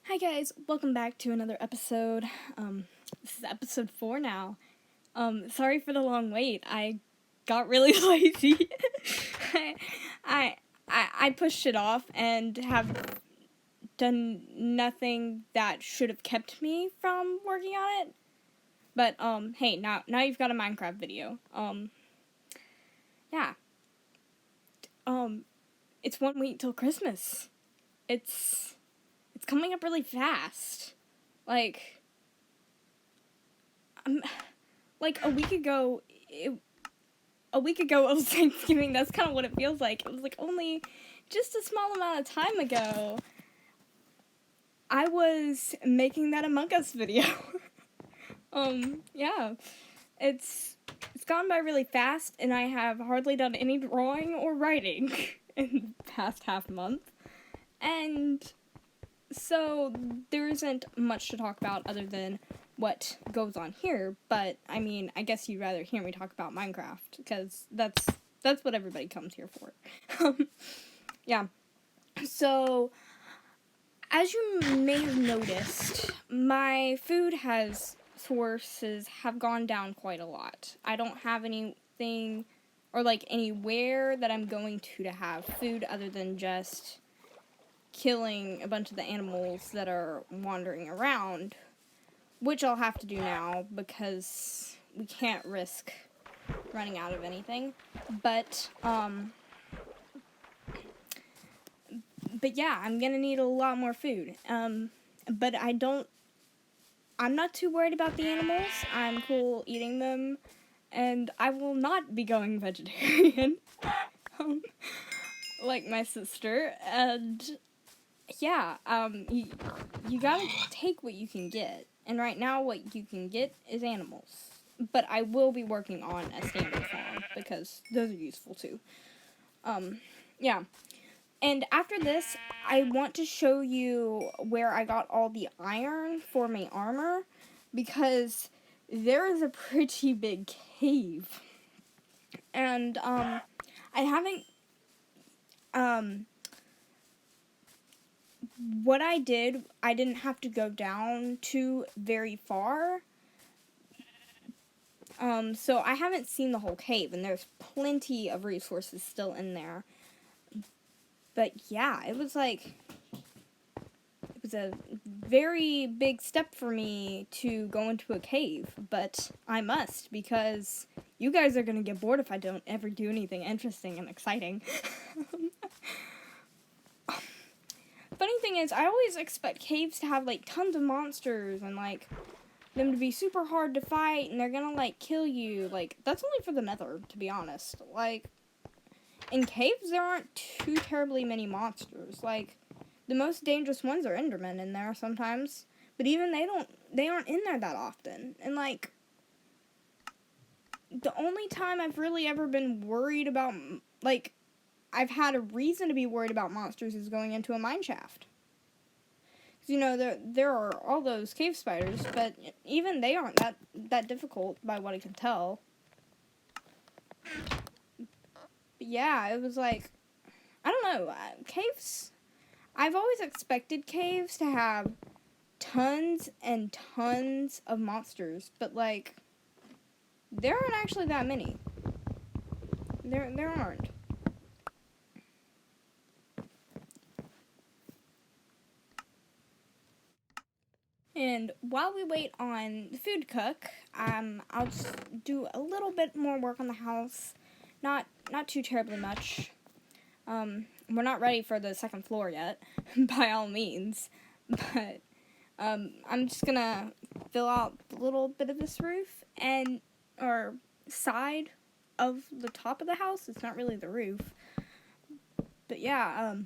Hi guys, welcome back to another episode. This is episode 4 now. Sorry for the long wait. I got really lazy. I pushed it off and have done nothing that should have kept me from working on it. But hey, now you've got a Minecraft video. Yeah. It's 1 week till Christmas. It's coming up really fast. Like a week ago, it was Thanksgiving. That's kind of what it feels like. It was like only just a small amount of time ago I was making that Among Us video. Yeah. It's gone by really fast, and I have hardly done any drawing or writing in the past half month. And so there isn't much to talk about other than what goes on here, but I mean, I guess you'd rather hear me talk about Minecraft, because that's what everybody comes here for. Yeah. So, as you may have noticed, my food sources have gone down quite a lot. I don't have anything or anywhere that I'm going to have food other than just killing a bunch of the animals that are wandering around, which I'll have to do now because we can't risk running out of anything. But yeah, I'm gonna need a lot more food. But I'm not too worried about the animals. I'm cool eating them, and I will not be going vegetarian, like my sister. And yeah, you gotta take what you can get. And right now, what you can get is animals. But I will be working on a standard farm, because those are useful too. Yeah. And after this, I want to show you where I got all the iron for my armor, because there is a pretty big cave. And, I haven't, what I didn't have to go down too very far. So I haven't seen the whole cave, and there's plenty of resources still in there. But yeah, it was a very big step for me to go into a cave, but I must, because you guys are gonna get bored if I don't ever do anything interesting and exciting. Funny thing is, I always expect caves to have tons of monsters and them to be super hard to fight, and they're gonna kill you. That's only for the Nether, to be honest. In caves there aren't too terribly many monsters. The most dangerous ones are Endermen in there sometimes, but even they aren't in there that often. And the only time I've really ever been worried about, I've had a reason to be worried about monsters is going into a mine shaft. Because, there are all those cave spiders, but even they aren't that difficult by what I can tell. But yeah, it was I don't know, caves, I've always expected caves to have tons and tons of monsters, but there aren't actually that many. There aren't. And while we wait on the food to cook, I'll just do a little bit more work on the house. Not too terribly much. We're not ready for the second floor yet, by all means. But I'm just gonna fill out a little bit of this roof or side of the top of the house. It's not really the roof. But yeah, I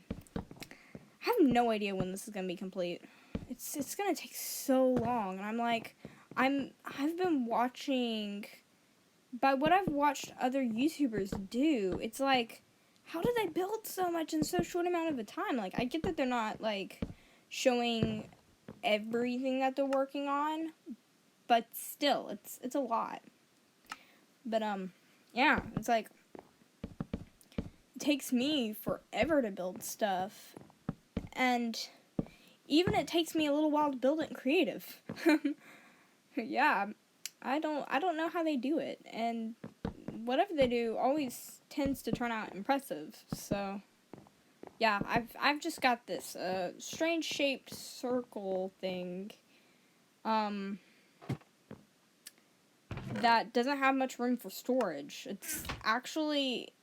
have no idea when this is gonna be complete. It's gonna take so long, and I've been watching, by what I've watched other YouTubers do, it's how do they build so much in so short amount of a time? I get that they're not showing everything that they're working on, but still, it's a lot. But yeah, it's it takes me forever to build stuff, and even it takes me a little while to build it in creative. Yeah, I don't know how they do it, and whatever they do always tends to turn out impressive. So yeah, I've just got this strange shaped circle thing that doesn't have much room for storage. It's actually,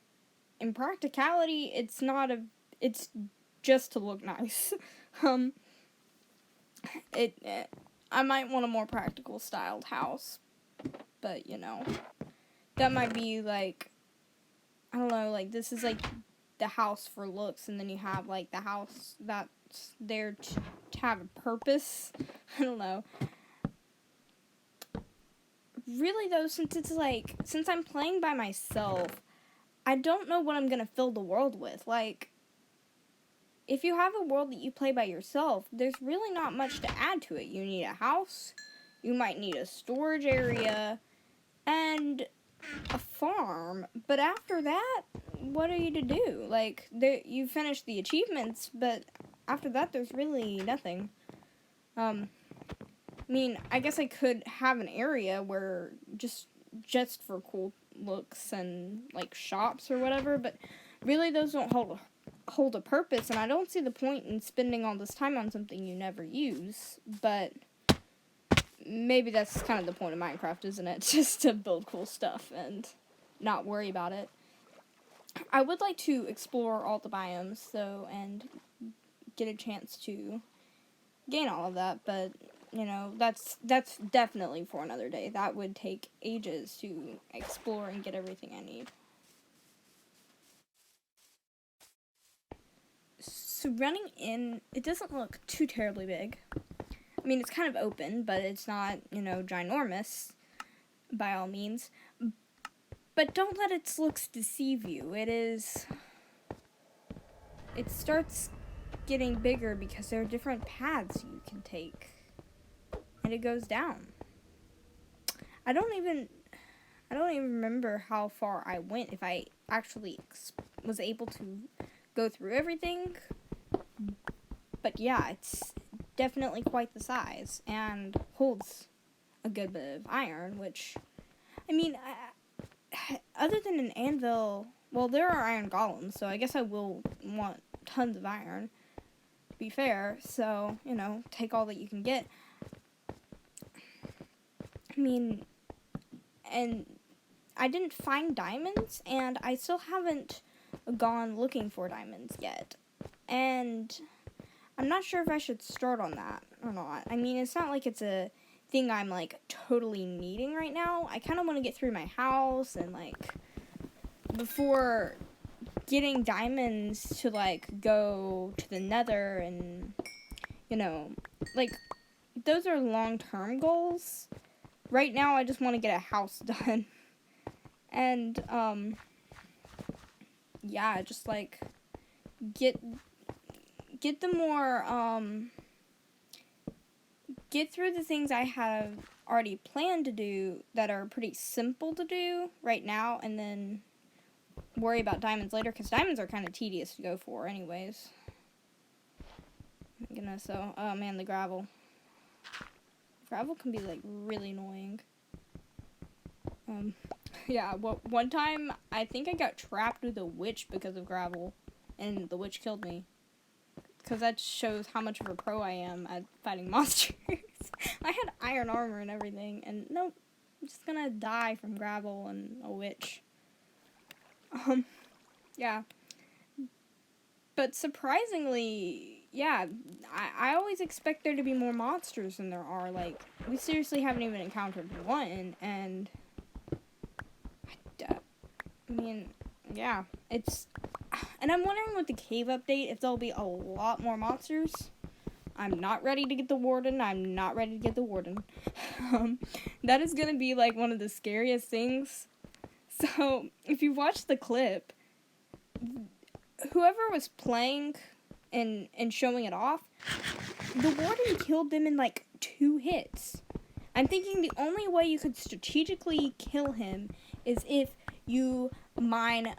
in practicality, it's just to look nice. um I might want a more practical styled house, but that might be like, I don't know, like this is like the house for looks, and then you have like the house that's there to have a purpose. I don't know. Really though, since I'm playing by myself, I don't know what I'm gonna fill the world with. Like, if you have a world that you play by yourself, there's really not much to add to it. You need a house, you might need a storage area, and a farm. But after that, what are you to do? Like, you finish the achievements, but after that, there's really nothing. I mean, I guess I could have an area where just for cool looks and like shops or whatever, but really those don't hold a purpose, and I don't see the point in spending all this time on something you never use. But maybe that's kind of the point of Minecraft, isn't it? Just to build cool stuff and not worry about it. I would like to explore all the biomes though and get a chance to gain all of that, but that's definitely for another day. That would take ages to explore and get everything I need. So running in, it doesn't look too terribly big. I mean, it's kind of open, but it's not, ginormous by all means. But don't let its looks deceive you. It starts getting bigger because there are different paths you can take. And it goes down. I don't even remember how far I went, if I actually was able to go through everything. But yeah, it's definitely quite the size and holds a good bit of iron, which, I mean, other than an anvil, well, there are iron golems, so I guess I will want tons of iron, to be fair. So, take all that you can get. I mean, and I didn't find diamonds, and I still haven't gone looking for diamonds yet. And I'm not sure if I should start on that or not. I mean, it's not like it's a thing I'm, like, totally needing right now. I kind of want to get through my house and, like, before getting diamonds to, like, go to the nether and, like, those are long-term goals. Right now, I just want to get a house done. And, yeah, just, like, get the more, get through the things I have already planned to do that are pretty simple to do right now, and then worry about diamonds later, because diamonds are kind of tedious to go for anyways. Oh man, the gravel. Gravel can be, like, really annoying. Yeah, one time, I think I got trapped with a witch because of gravel, and the witch killed me. Because that shows how much of a pro I am at fighting monsters. I had iron armor and everything, and nope, I'm just gonna die from gravel and a witch. Yeah. But surprisingly, yeah, I always expect there to be more monsters than there are. Like, we seriously haven't even encountered one, and I mean, yeah, and I'm wondering with the cave update if there'll be a lot more monsters. I'm not ready to get the warden. That is gonna be, like, one of the scariest things. So, if you watch the clip, whoever was playing and showing it off, the warden killed them in, like, 2 hits. I'm thinking the only way you could strategically kill him is if you mine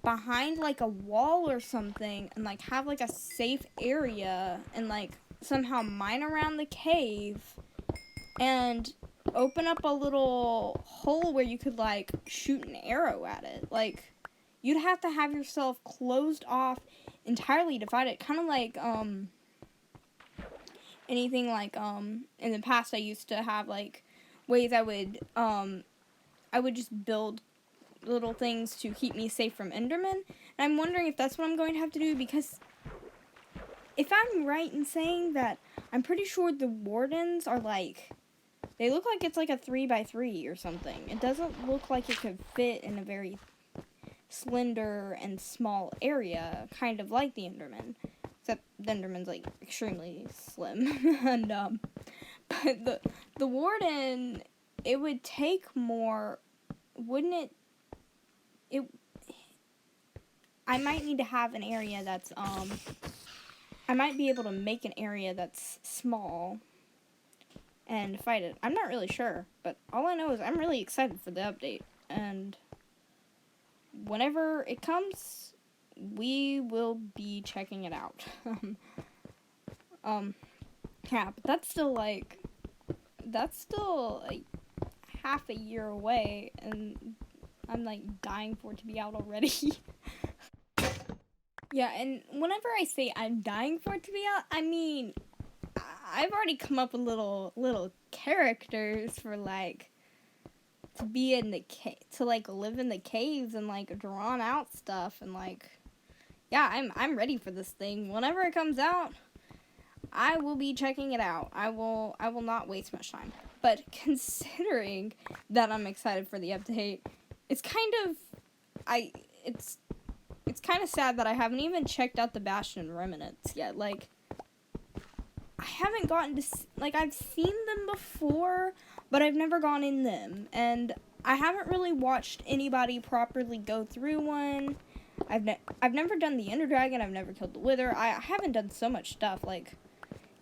behind, like, a wall or something and, like, have, like, a safe area and, like, somehow mine around the cave and open up a little hole where you could, like, shoot an arrow at it. Like, you'd have to have yourself closed off entirely to fight it. Kind of like, anything like, in the past I used to have, like, ways I would just build little things to keep me safe from Endermen. And I'm wondering if that's what I'm going to have to do, because if I'm right in saying that, I'm pretty sure the wardens are, like, they look like it's like a 3x3 or something. It doesn't look like it could fit in a very slender and small area, kind of like the Enderman. Except the Enderman's, like, extremely slim. And, but the warden, it would take more, wouldn't it? I might need to have an area that's, I might be able to make an area that's small and fight it. I'm not really sure, but all I know is I'm really excited for the update, and whenever it comes, we will be checking it out. Yeah, but that's still like half a year away, and I'm like dying for it to be out already. Yeah, and whenever I say I'm dying for it to be out, I mean, I've already come up with little characters for, like, to be in the to, like, live in the caves and, like, drawn out stuff, and, like, yeah, I'm ready for this thing. Whenever it comes out, I will be checking it out. I will not waste much time. But considering that I'm excited for the update, it's kind of it's kind of sad that I haven't even checked out the Bastion remnants yet. Like, I haven't gotten to, like, I've seen them before, but I've never gone in them, and I haven't really watched anybody properly go through one. I've never done the Ender Dragon, I've never killed the Wither. I haven't done so much stuff. Like,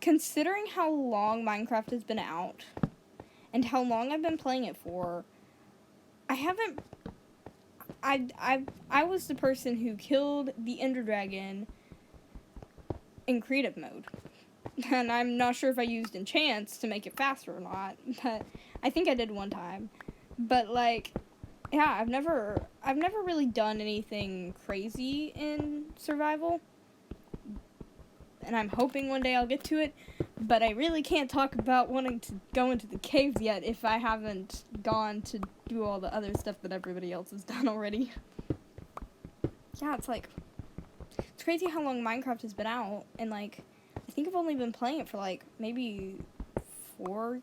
considering how long Minecraft has been out, and how long I've been playing it for, I was the person who killed the Ender Dragon in creative mode. And I'm not sure if I used enchants to make it faster or not, but I think I did one time. But, like, yeah, I've never really done anything crazy in survival, and I'm hoping one day I'll get to it, but I really can't talk about wanting to go into the caves yet if I haven't gone to do all the other stuff that everybody else has done already. Yeah, it's like, it's crazy how long Minecraft has been out, and, like, I think I've only been playing it for, like, maybe 4,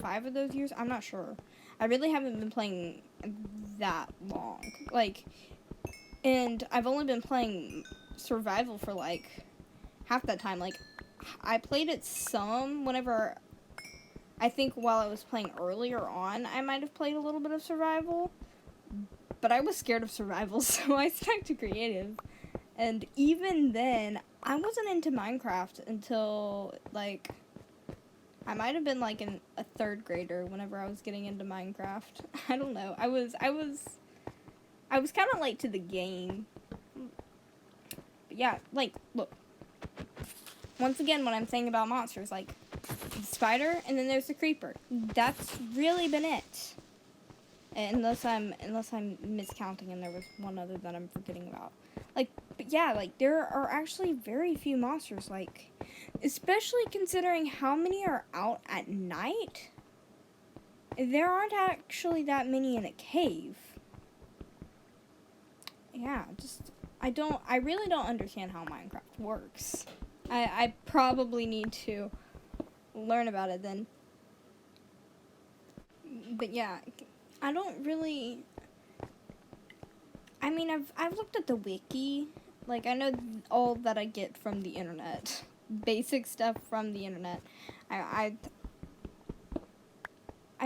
5 of those years. I'm not sure. I really haven't been playing that long. Like, and I've only been playing survival for, like, half that time. Like, I played it some whenever, I think while I was playing earlier on, I might have played a little bit of survival. But I was scared of survival, so I stuck to creative. And even then, I wasn't into Minecraft until, like, I might have been, like, a 3rd grader whenever I was getting into Minecraft. I don't know. I was kind of late to the game. But yeah, like, look. Once again, what I'm saying about monsters, like, the spider, and then there's the creeper. That's really been it. Unless I'm miscounting and there was one other that I'm forgetting about. Like, but yeah, like, there are actually very few monsters, like, especially considering how many are out at night. There aren't actually that many in a cave. Yeah, I really don't understand how Minecraft works. I probably need to learn about it then. But yeah, I don't really, I mean, I've looked at the wiki. Like, I know all that I get from the internet. Basic stuff from the internet. I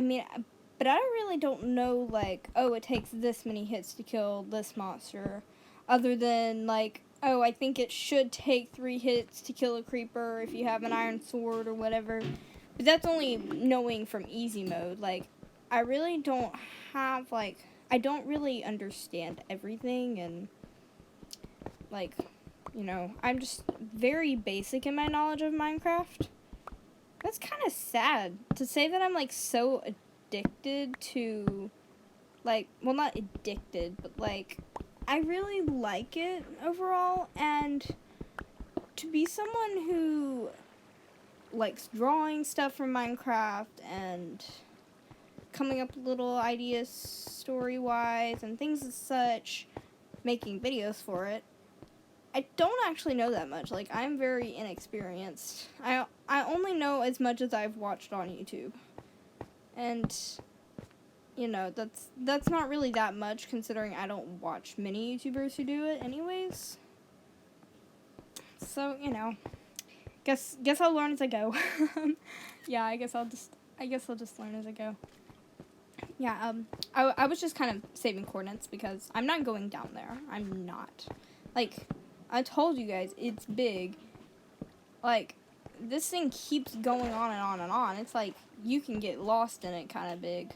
mean, but I really don't know, like, oh, it takes this many hits to kill this monster. Other than, like, oh, I think it should take 3 hits to kill a creeper if you have an iron sword or whatever. But that's only knowing from easy mode. Like, I really don't have, like, I don't really understand everything, and, like, I'm just very basic in my knowledge of Minecraft. That's kind of sad to say that I'm, like, so addicted to, like, well, not addicted, but, like, I really like it overall, and to be someone who likes drawing stuff from Minecraft and coming up with little ideas story-wise and things as such, making videos for it, I don't actually know that much. Like, I'm very inexperienced. I only know as much as I've watched on YouTube. And, that's not really that much, considering I don't watch many YouTubers who do it anyways. So, guess I'll learn as I go. Yeah, I guess I'll just learn as I go. Yeah, I was just kind of saving coordinates because I'm not going down there. I'm not. Like, I told you guys, it's big. Like, this thing keeps going on and on and on. It's like, you can get lost in it kind of big.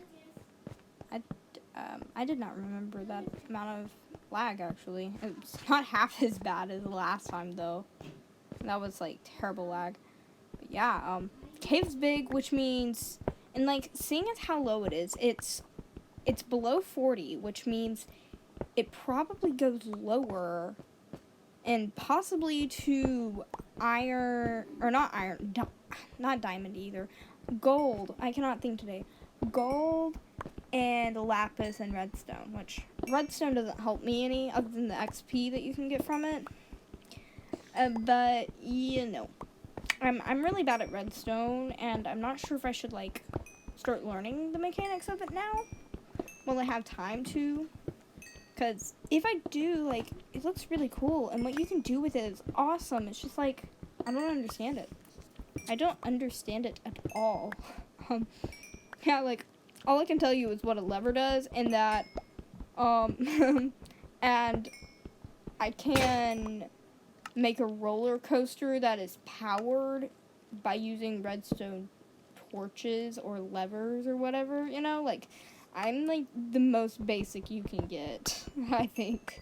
I did not remember that amount of lag, actually. It's not half as bad as the last time, though. That was, like, terrible lag. But yeah, cave's big, which means, and, like, seeing as how low it is, it's below 40, which means it probably goes lower and possibly to iron, or not iron, not diamond either, gold. I cannot think today. Gold and lapis and redstone, which redstone doesn't help me any other than the XP that you can get from it. But I'm really bad at redstone, and I'm not sure if I should, like, start learning the mechanics of it now. Will I have time to? Because if I do, like, it looks really cool, and what you can do with it is awesome. It's just, like, I don't understand it. I don't understand it at all. Yeah, like, all I can tell you is what a lever does, and that, and I can make a roller coaster that is powered by using redstone torches or levers or whatever, like, I'm, like, the most basic you can get, I think.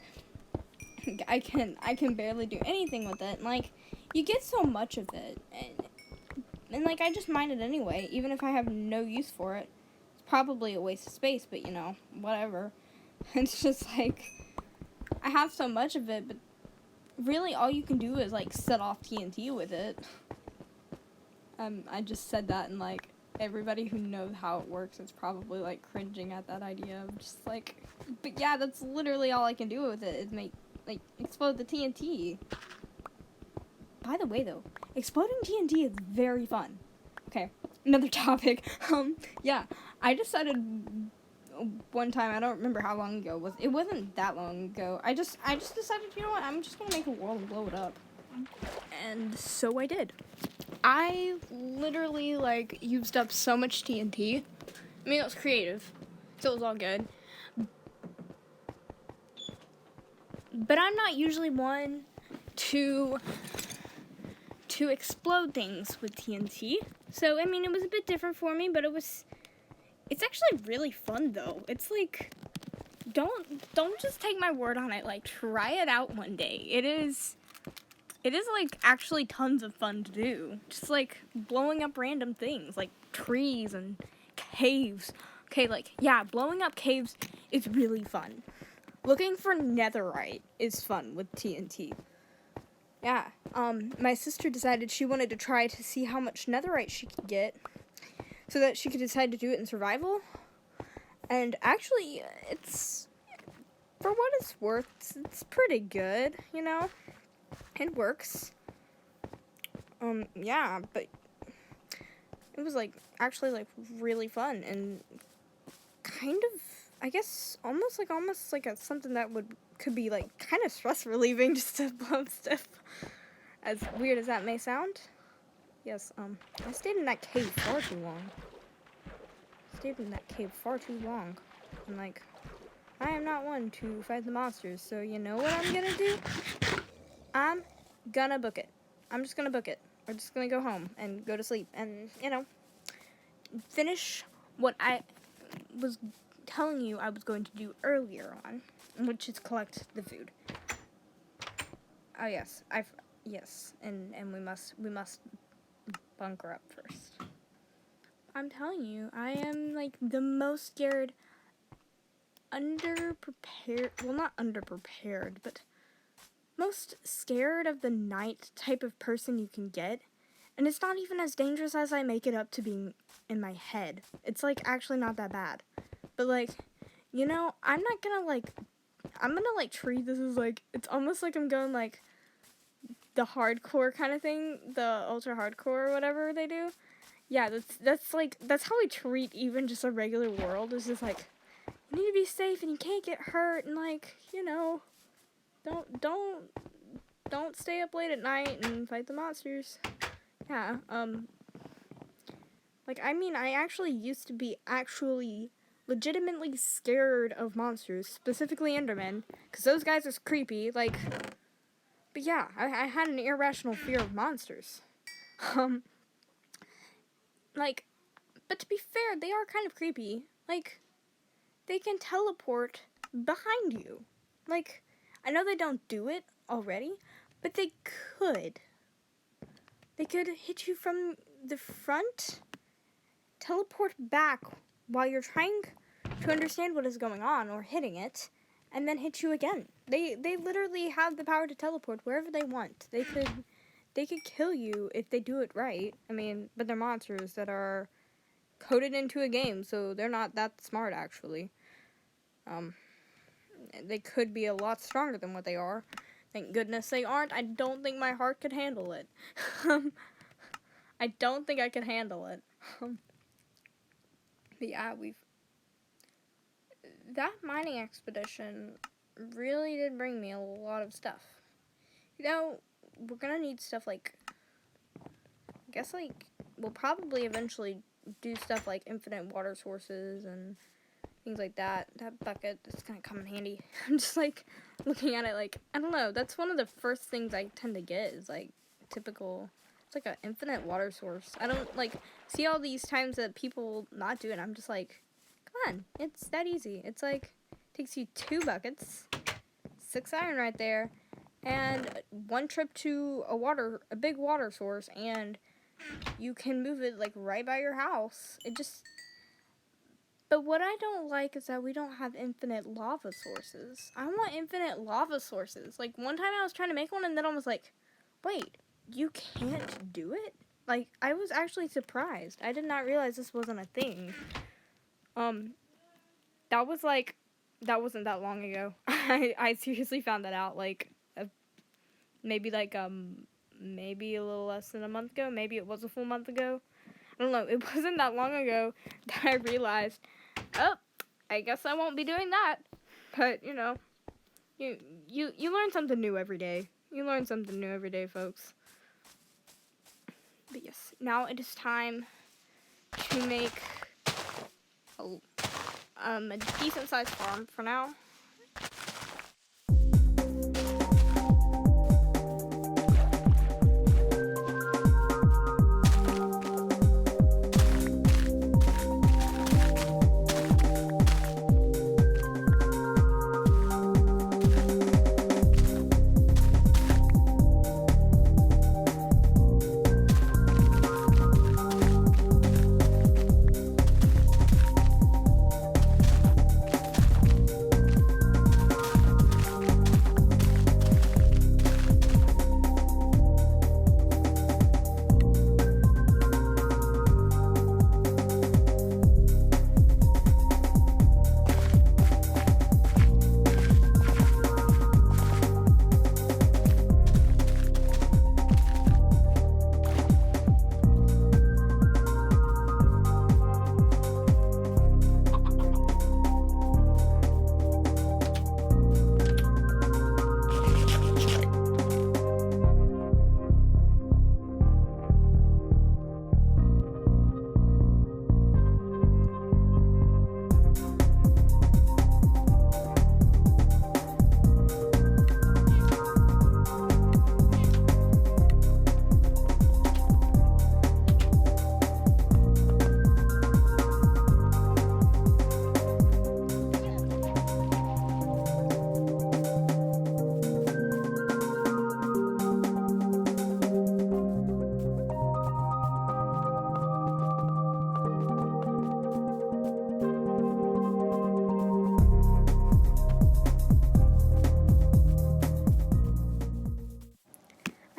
I can barely do anything with it, and, like, you get so much of it, and like, I just mine it anyway, even if I have no use for it. It's probably a waste of space, but, whatever. It's just, like, I have so much of it, but really all you can do is, like, set off TNT with it. I just said that, and, like, everybody who knows how it works is probably, like, cringing at that idea. I'm just, like, but yeah, that's literally all I can do with it, is make, like, explode the TNT. By the way, though, exploding TNT is very fun. Okay, another topic. Yeah, I decided one time, I don't remember how long ago, it wasn't that long ago, I just decided, you know what, I'm just gonna make a world and blow it up. And so I did. I literally, like, used up so much TNT. I mean, it was creative, so it was all good. But I'm not usually one to explode things with TNT. So, I mean, it was a bit different for me, but it's actually really fun, though. It's like, don't just take my word on it. Like, try it out one day. It is, like, actually tons of fun to do. Just, like, blowing up random things, like trees and caves. Okay, like, yeah, blowing up caves is really fun. Looking for netherite is fun with TNT. Yeah, my sister decided she wanted to try to see how much netherite she could get so that she could decide to do it in survival. And actually, it's, for what it's worth, it's pretty good, It works. Yeah, but it was, like, actually, like, really fun and kind of, I guess, almost like something that could be, like, kind of stress relieving just to blow up stuff. As weird as that may sound. Yes, I stayed in that cave far too long. And, like, I am not one to fight the monsters, so you know what I'm gonna do? I'm gonna book it. I'm just gonna book it. We're just gonna go home and go to sleep and, finish what I was telling you I was going to do earlier on, which is collect the food. Oh yes, yes, and we must bunker up first. I'm telling you, I am like the most scared, underprepared. Well, not underprepared, but most scared of the night type of person you can get. And it's not even as dangerous as I make it up to being in my head. It's like actually not that bad. But like, you know, I'm gonna like treat this as like, it's almost like I'm going like the hardcore kind of thing, the ultra hardcore or whatever they do. Yeah, that's how we treat even just a regular world. It's just like, you need to be safe and you can't get hurt, and like, you know, don't stay up late at night and fight the monsters. Yeah, like, I mean, I actually used to be legitimately scared of monsters, specifically Endermen, because those guys are creepy, like, but yeah, I had an irrational fear of monsters. Like, but to be fair, they are kind of creepy. Like, they can teleport behind you. Like, I know they don't do it already, but they could. They could hit you from the front, teleport back while you're trying to understand what is going on or hitting it, and then hit you again. They literally have the power to teleport wherever they want. They could kill you if they do it right. I mean, but they're monsters that are coded into a game, so they're not that smart actually. They could be a lot stronger than what they are. Thank goodness they aren't. I don't think my heart could handle it. I don't think I could handle it. But yeah, that mining expedition really did bring me a lot of stuff. You know, we're gonna need stuff like, I guess like, we'll probably eventually do stuff like infinite water sources and things like that. That bucket is gonna come in handy. I'm just like looking at it like, I don't know, that's one of the first things I tend to get is like typical, it's like an infinite water source. I don't like see all these times that people not do it. I'm just like, come on, it's that easy. It's like, takes you 2 buckets, 6 iron right there, and 1 trip to a big water source, and you can move it like right by your house. But what I don't like is that we don't have infinite lava sources. I want infinite lava sources. Like, one time I was trying to make one, and then I was like, wait, you can't do it? Like, I was actually surprised. I did not realize this wasn't a thing. That wasn't that long ago. I seriously found that out, like, maybe a little less than a month ago. Maybe it was a full month ago. I don't know. It wasn't that long ago that I realized, oh, I guess I won't be doing that. But, you know, you learn something new every day. You learn something new every day, folks. But yes, now it is time to make a decent-sized farm for now.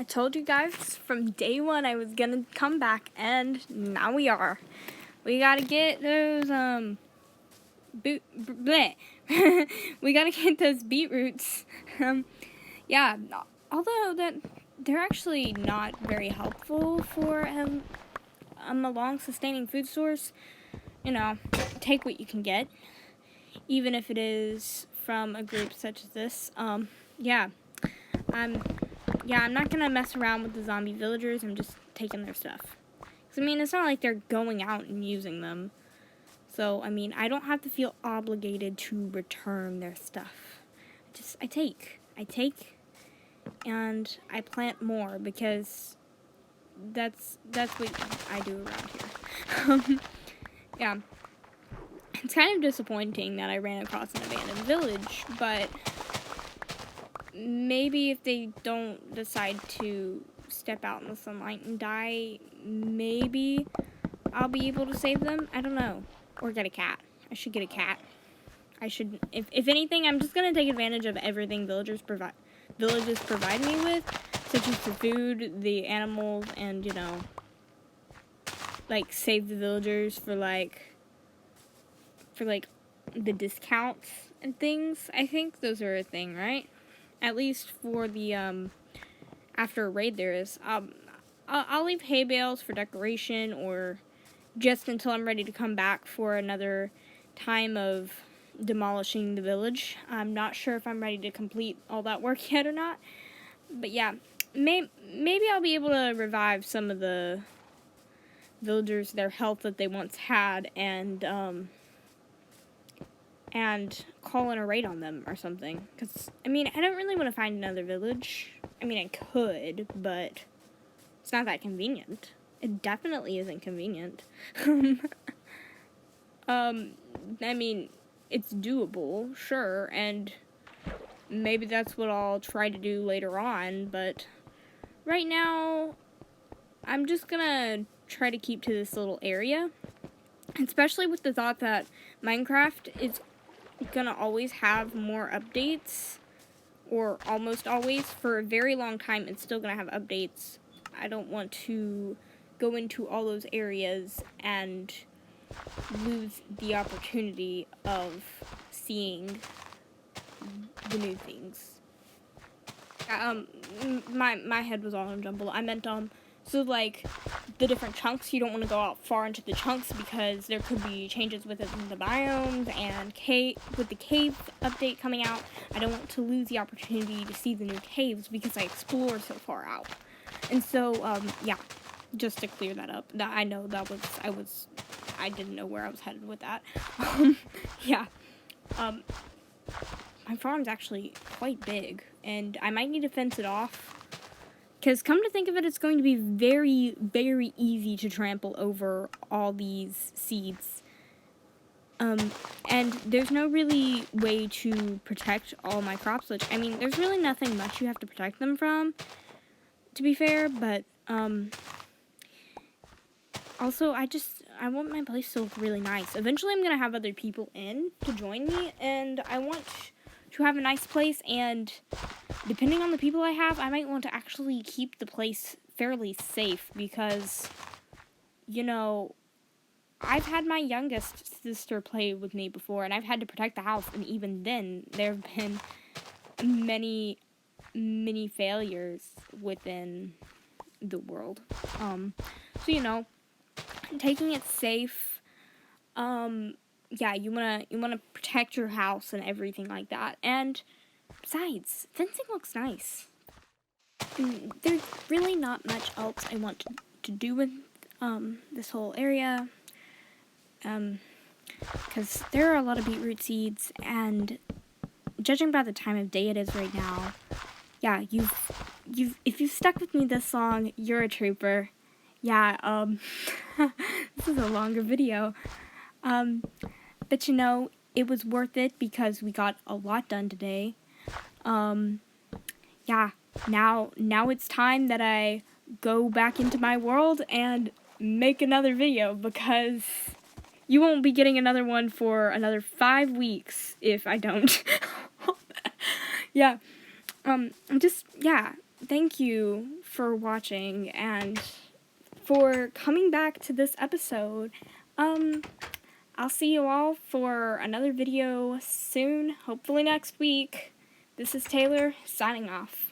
told you guys from day one I was gonna come back, and now we are. We gotta get those, we gotta get those beetroots. Yeah, although that they're actually not very helpful for, a long-sustaining food source. You know, take what you can get, even if it is from a group such as this. Yeah, I'm not gonna mess around with the zombie villagers. I'm just taking their stuff. 'Cause, I mean, it's not like they're going out and using them. So, I mean, I don't have to feel obligated to return their stuff. I take, and I plant more, because that's what I do around here. Yeah. It's kind of disappointing that I ran across an abandoned village, but maybe if they don't decide to step out in the sunlight and die, maybe I'll be able to save them. I don't know. Or get a cat. I should get a cat. I should, if anything, I'm just gonna take advantage of everything villages provide me with, such as the food, the animals, and, you know, like, save the villagers for the discounts and things. I think those are a thing, right? At least for the, after a raid there is. I'll leave hay bales for decoration, or just until I'm ready to come back for another time of demolishing the village. I'm not sure if I'm ready to complete all that work yet or not. But yeah, maybe I'll be able to revive some of the villagers, their health that they once had, and call in a raid on them or something. Because, I mean, I don't really want to find another village. I mean, I could, but it's not that convenient. It definitely isn't convenient. I mean, it's doable, sure, and maybe that's what I'll try to do later on, but right now, I'm just gonna try to keep to this little area, especially with the thought that Minecraft is gonna always have more updates, or almost always. For a very long time, it's still gonna have updates. I don't want to go into all those areas and lose the opportunity of seeing the new things. My head was all in jumble. I meant, so, like, the different chunks, you don't want to go out far into the chunks, because there could be changes within the biomes, and with the cave update coming out, I don't want to lose the opportunity to see the new caves, because I explore so far out. And so, yeah, just to clear that up, I know that I didn't know where I was headed with that. Yeah, my farm's actually quite big, and I might need to fence it off, because come to think of it, it's going to be very, very easy to trample over all these seeds. And there's no really way to protect all my crops, which, I mean, there's really nothing much you have to protect them from, to be fair, but, also, I want my place to look really nice. Eventually, I'm gonna have other people in to join me, and I want to have a nice place, and depending on the people I have, I might want to actually keep the place fairly safe, because, you know, I've had my youngest sister play with me before, and I've had to protect the house, and even then, there have been many failures within the world. So, you know, taking it safe, yeah, you wanna protect your house and everything like that. And besides, fencing looks nice. And there's really not much else I want to do with this whole area, because there are a lot of beetroot seeds, and judging by the time of day it is right now, yeah, if you've stuck with me this long, you're a trooper. Yeah, this is a longer video. But, you know, it was worth it, because we got a lot done today. Yeah, now it's time that I go back into my world and make another video, because you won't be getting another one for another 5 weeks if I don't. Yeah, thank you for watching and for coming back to this episode. I'll see you all for another video soon, hopefully next week. This is Taylor, signing off.